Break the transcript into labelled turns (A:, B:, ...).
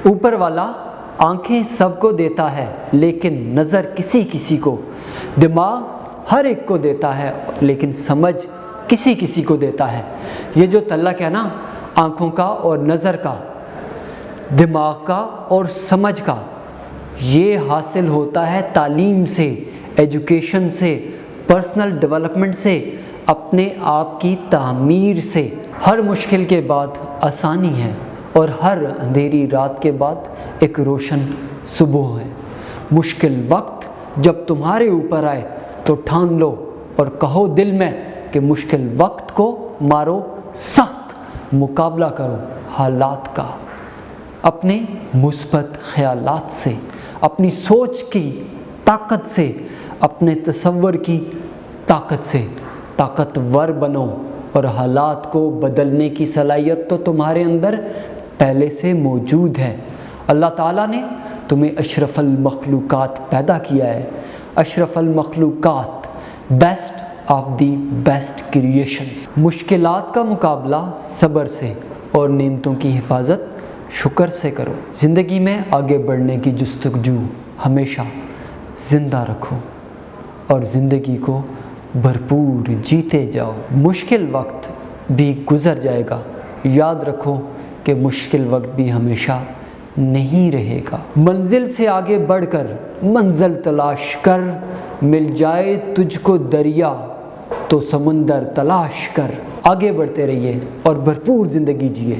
A: اوپر والا آنکھیں سب کو دیتا ہے لیکن نظر کسی کسی کو، دماغ ہر ایک کو دیتا ہے لیکن سمجھ کسی کسی کو دیتا ہے۔ یہ جو تعلق ہے نا آنکھوں کا اور نظر کا، دماغ کا اور سمجھ کا، یہ حاصل ہوتا ہے تعلیم سے، ایجوکیشن سے، پرسنل ڈیولپمنٹ سے، اپنے آپ کی تعمیر سے۔ ہر مشکل کے بعد آسانی ہے اور ہر اندھیری رات کے بعد ایک روشن صبح ہے۔ مشکل وقت جب تمہارے اوپر آئے تو ٹھان لو اور کہو دل میں کہ مشکل وقت کو مارو سخت، مقابلہ کرو حالات کا، اپنے مثبت خیالات سے، اپنی سوچ کی طاقت سے، اپنے تصور کی طاقت سے طاقتور بنو، اور حالات کو بدلنے کی صلاحیت تو تمہارے اندر پہلے سے موجود ہے۔ اللہ تعالیٰ نے تمہیں اشرف المخلوقات پیدا کیا ہے، اشرف المخلوقات، best of the best creations. مشکلات کا مقابلہ صبر سے اور نعمتوں کی حفاظت شکر سے کرو۔ زندگی میں آگے بڑھنے کی جستجو ہمیشہ زندہ رکھو اور زندگی کو بھرپور جیتے جاؤ۔ مشکل وقت بھی گزر جائے گا، یاد رکھو کہ مشکل وقت بھی ہمیشہ نہیں رہے گا۔ منزل سے آگے بڑھ کر منزل تلاش کر، مل جائے تجھ کو دریا تو سمندر تلاش کر۔ آگے بڑھتے رہیے اور بھرپور زندگی جیے۔